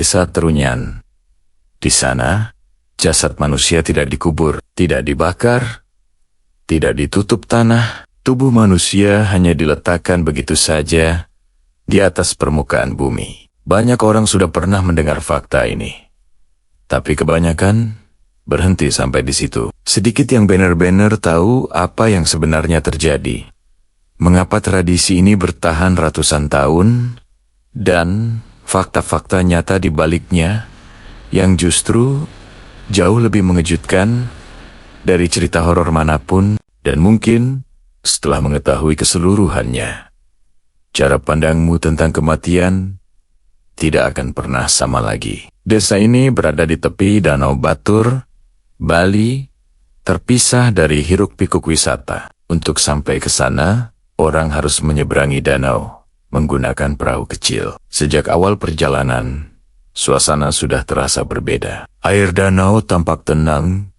Desa Terunyan. Di sana, jasad manusia tidak dikubur, tidak dibakar, tidak ditutup tanah. Tubuh manusia hanya diletakkan begitu saja di atas permukaan bumi. Banyak orang sudah pernah mendengar fakta ini, tapi kebanyakan berhenti sampai di situ. Sedikit yang benar-benar tahu apa yang sebenarnya terjadi. Mengapa tradisi ini bertahan ratusan tahun, dan fakta-fakta nyata di baliknya yang justru jauh lebih mengejutkan dari cerita horor manapun. Dan mungkin setelah mengetahui keseluruhannya, cara pandangmu tentang kematian tidak akan pernah sama lagi. Desa ini berada di tepi Danau Batur, Bali, terpisah dari hiruk-pikuk wisata. Untuk sampai ke sana, orang harus menyeberangi danau menggunakan perahu kecil. Sejak awal perjalanan, suasana sudah terasa berbeda. Air danau tampak tenang,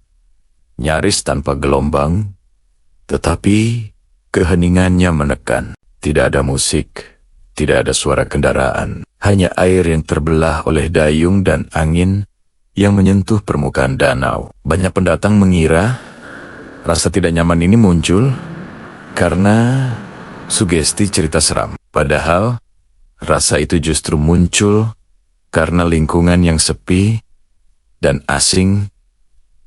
nyaris tanpa gelombang, tetapi keheningannya menekan. Tidak ada musik, tidak ada suara kendaraan, hanya air yang terbelah oleh dayung dan angin yang menyentuh permukaan danau. Banyak pendatang mengira rasa tidak nyaman ini muncul karena sugesti cerita seram. Padahal rasa itu justru muncul karena lingkungan yang sepi dan asing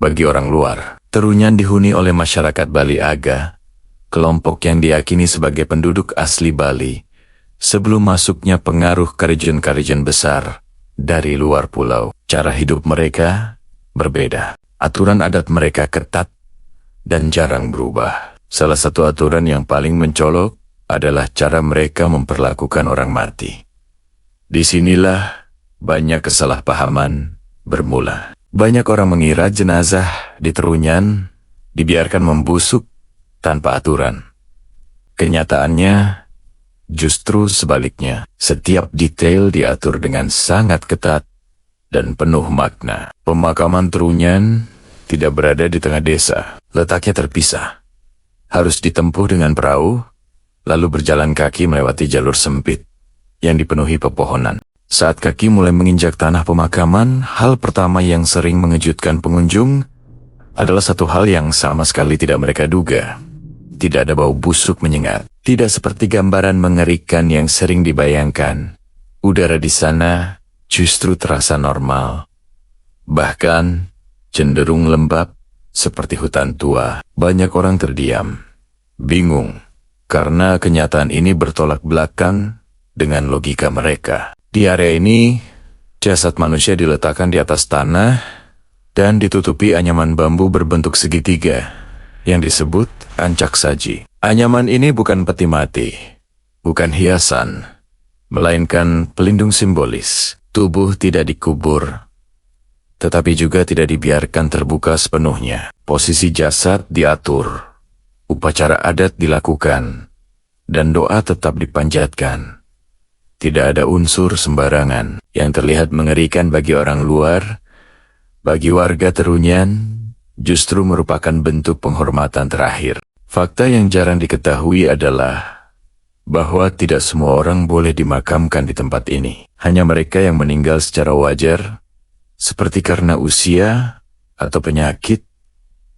bagi orang luar. Terunyan dihuni oleh masyarakat Bali Aga, kelompok yang diyakini sebagai penduduk asli Bali sebelum masuknya pengaruh karijen-karijen besar dari luar pulau. Cara hidup mereka berbeda. Aturan adat mereka ketat dan jarang berubah. Salah satu aturan yang paling mencolok adalah cara mereka memperlakukan orang mati. Disinilah banyak kesalahpahaman bermula. Banyak orang mengira jenazah di Terunyan dibiarkan membusuk tanpa aturan. Kenyataannya justru sebaliknya. Setiap detail diatur dengan sangat ketat dan penuh makna. Pemakaman Terunyan tidak berada di tengah desa. Letaknya terpisah. Harus ditempuh dengan perahu, lalu berjalan kaki melewati jalur sempit yang dipenuhi pepohonan. Saat kaki mulai menginjak tanah pemakaman, hal pertama yang sering mengejutkan pengunjung adalah satu hal yang sama sekali tidak mereka duga. Tidak ada bau busuk menyengat. Tidak seperti gambaran mengerikan yang sering dibayangkan. Udara di sana justru terasa normal. Bahkan cenderung lembab seperti hutan tua. Banyak orang terdiam, bingung, karena kenyataan ini bertolak belakang dengan logika mereka. Di area ini, jasad manusia diletakkan di atas tanah dan ditutupi anyaman bambu berbentuk segitiga yang disebut ancak saji. Anyaman ini bukan peti mati, bukan hiasan, melainkan pelindung simbolis. Tubuh tidak dikubur, tetapi juga tidak dibiarkan terbuka sepenuhnya. Posisi jasad diatur, upacara adat dilakukan, dan doa tetap dipanjatkan. Tidak ada unsur sembarangan. Yang terlihat mengerikan bagi orang luar, bagi warga Terunyan, justru merupakan bentuk penghormatan terakhir. Fakta yang jarang diketahui adalah bahwa tidak semua orang boleh dimakamkan di tempat ini. Hanya mereka yang meninggal secara wajar, seperti karena usia atau penyakit,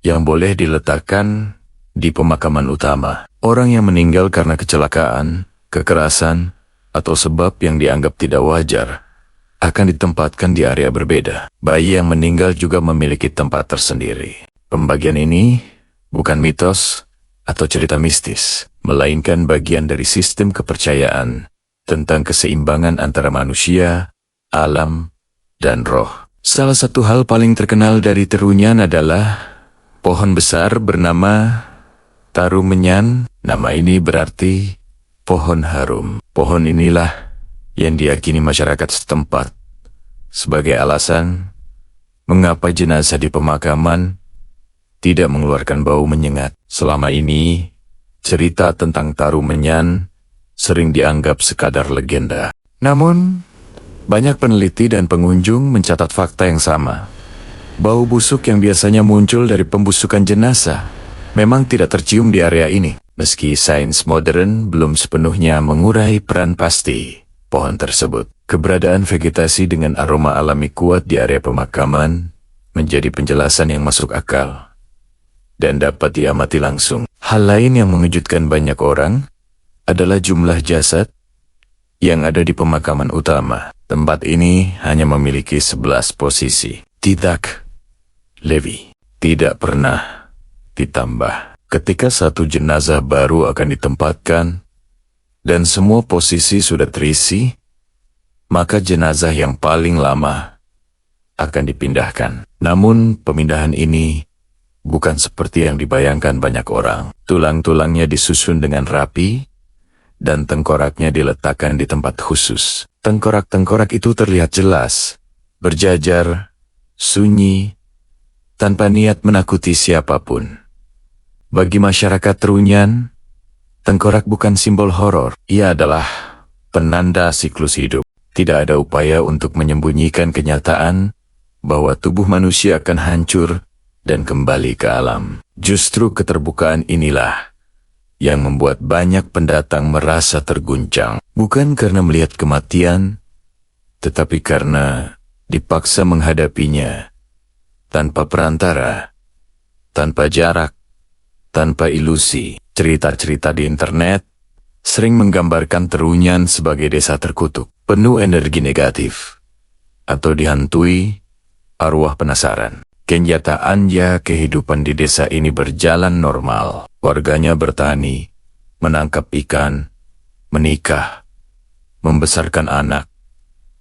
yang boleh diletakkan di pemakaman utama. Orang yang meninggal karena kecelakaan, kekerasan, atau sebab yang dianggap tidak wajar akan ditempatkan di area berbeda. Bayi yang meninggal juga memiliki tempat tersendiri. Pembagian ini bukan mitos atau cerita mistis, melainkan bagian dari sistem kepercayaan tentang keseimbangan antara manusia, alam, dan roh. Salah satu hal paling terkenal dari Terunyan adalah pohon besar bernama Tarumenyan. Nama ini berarti pohon harum. Pohon inilah yang diyakini masyarakat setempat sebagai alasan mengapa jenazah di pemakaman tidak mengeluarkan bau menyengat. Selama ini, cerita tentang Tarumenyan sering dianggap sekadar legenda. Namun, banyak peneliti dan pengunjung mencatat fakta yang sama. Bau busuk yang biasanya muncul dari pembusukan jenazah memang tidak tercium di area ini. Meski sains modern belum sepenuhnya mengurai peran pasti pohon tersebut. Keberadaan vegetasi dengan aroma alami kuat di area pemakaman menjadi penjelasan yang masuk akal dan dapat diamati langsung. Hal lain yang mengejutkan banyak orang adalah jumlah jasad yang ada di pemakaman utama. Tempat ini hanya memiliki 11 posisi. Tidak pernah ditambah. Ketika satu jenazah baru akan ditempatkan dan semua posisi sudah terisi, maka jenazah yang paling lama akan dipindahkan. Namun pemindahan ini bukan seperti yang dibayangkan banyak orang. Tulang-tulangnya disusun dengan rapi dan tengkoraknya diletakkan di tempat khusus. Tengkorak-tengkorak itu terlihat jelas, berjajar, sunyi, tanpa niat menakuti siapapun. Bagi masyarakat Trunyan, tengkorak bukan simbol horor. Ia adalah penanda siklus hidup. Tidak ada upaya untuk menyembunyikan kenyataan bahwa tubuh manusia akan hancur dan kembali ke alam. Justru keterbukaan inilah yang membuat banyak pendatang merasa terguncang. Bukan karena melihat kematian, tetapi karena dipaksa menghadapinya tanpa perantara, tanpa jarak, tanpa ilusi. Cerita-cerita di internet sering menggambarkan Trunyan sebagai desa terkutuk, penuh energi negatif, atau dihantui arwah penasaran. Kenyataannya kehidupan di desa ini berjalan normal. Warganya bertani, menangkap ikan, menikah, membesarkan anak,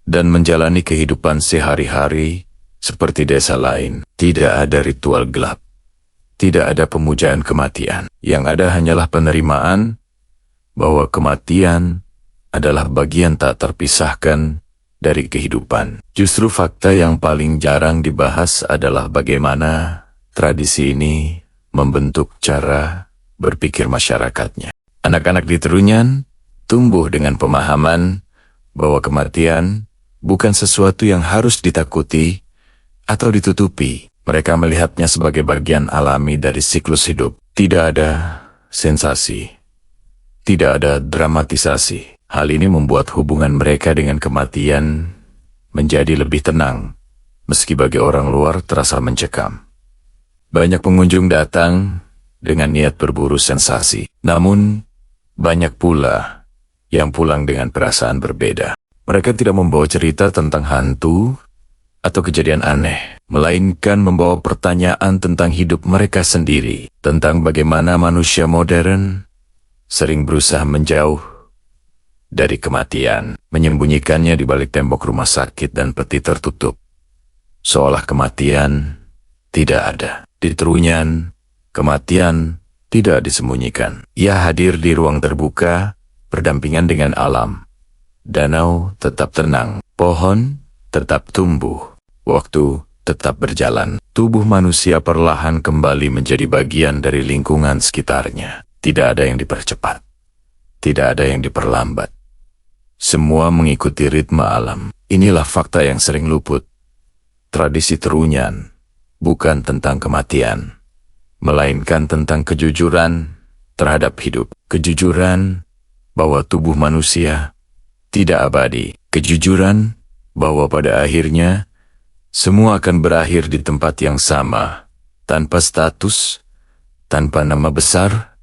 dan menjalani kehidupan sehari-hari seperti desa lain. Tidak ada ritual gelap. Tidak ada pemujaan kematian. Yang ada hanyalah penerimaan bahwa kematian adalah bagian tak terpisahkan dari kehidupan. Justru fakta yang paling jarang dibahas adalah bagaimana tradisi ini membentuk cara berpikir masyarakatnya. Anak-anak di Trunyan tumbuh dengan pemahaman bahwa kematian bukan sesuatu yang harus ditakuti atau ditutupi. Mereka melihatnya sebagai bagian alami dari siklus hidup. Tidak ada sensasi, tidak ada dramatisasi. Hal ini membuat hubungan mereka dengan kematian menjadi lebih tenang, meski bagi orang luar terasa mencekam. Banyak pengunjung datang dengan niat berburu sensasi, namun banyak pula yang pulang dengan perasaan berbeda. Mereka tidak membawa cerita tentang hantu atau kejadian aneh, melainkan membawa pertanyaan tentang hidup mereka sendiri, tentang bagaimana manusia modern sering berusaha menjauh dari kematian, menyembunyikannya di balik tembok rumah sakit dan peti tertutup, seolah kematian tidak ada. Di Trunyan, kematian tidak disembunyikan. Ia hadir di ruang terbuka, berdampingan dengan alam. Danau tetap tenang, pohon tetap tumbuh, waktu tetap berjalan. Tubuh manusia perlahan kembali menjadi bagian dari lingkungan sekitarnya. Tidak ada yang dipercepat, tidak ada yang diperlambat. Semua mengikuti ritme alam. Inilah fakta yang sering luput. Tradisi Trunyan bukan tentang kematian, melainkan tentang kejujuran terhadap hidup. Kejujuran bahwa tubuh manusia tidak abadi. Kejujuran bahwa pada akhirnya semua akan berakhir di tempat yang sama, tanpa status, tanpa nama besar,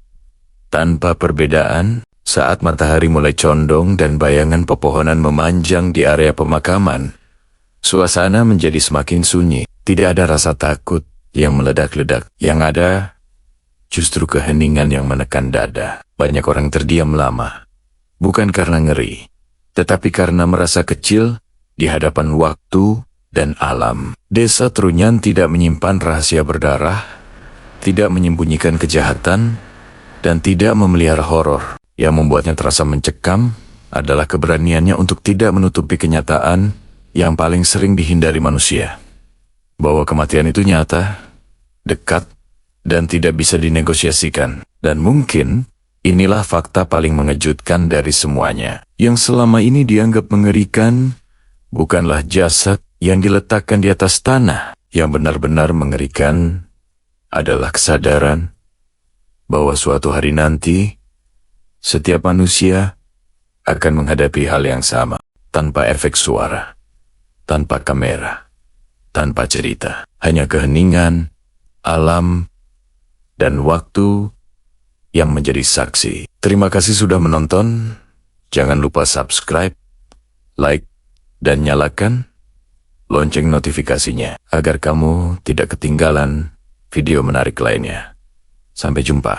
tanpa perbedaan. Saat matahari mulai condong dan bayangan pepohonan memanjang di area pemakaman, suasana menjadi semakin sunyi. Tidak ada rasa takut yang meledak-ledak. Yang ada justru keheningan yang menekan dada. Banyak orang terdiam lama, bukan karena ngeri, tetapi karena merasa kecil di hadapan waktu dan alam. Desa Trunyan tidak menyimpan rahasia berdarah, tidak menyembunyikan kejahatan, dan tidak memelihara horor. Yang membuatnya terasa mencekam adalah keberaniannya untuk tidak menutupi kenyataan yang paling sering dihindari manusia. Bahwa kematian itu nyata, dekat, dan tidak bisa dinegosiasikan. Dan mungkin inilah fakta paling mengejutkan dari semuanya. Yang selama ini dianggap mengerikan bukanlah jasad yang diletakkan di atas tanah. Yang benar-benar mengerikan adalah kesadaran bahwa suatu hari nanti setiap manusia akan menghadapi hal yang sama. tanpa efek suara, tanpa kamera, tanpa cerita. Hanya keheningan, alam, dan waktu yang menjadi saksi. Terima kasih sudah menonton. Jangan lupa subscribe, like, dan nyalakan lonceng notifikasinya agar kamu tidak ketinggalan video menarik lainnya. Sampai jumpa.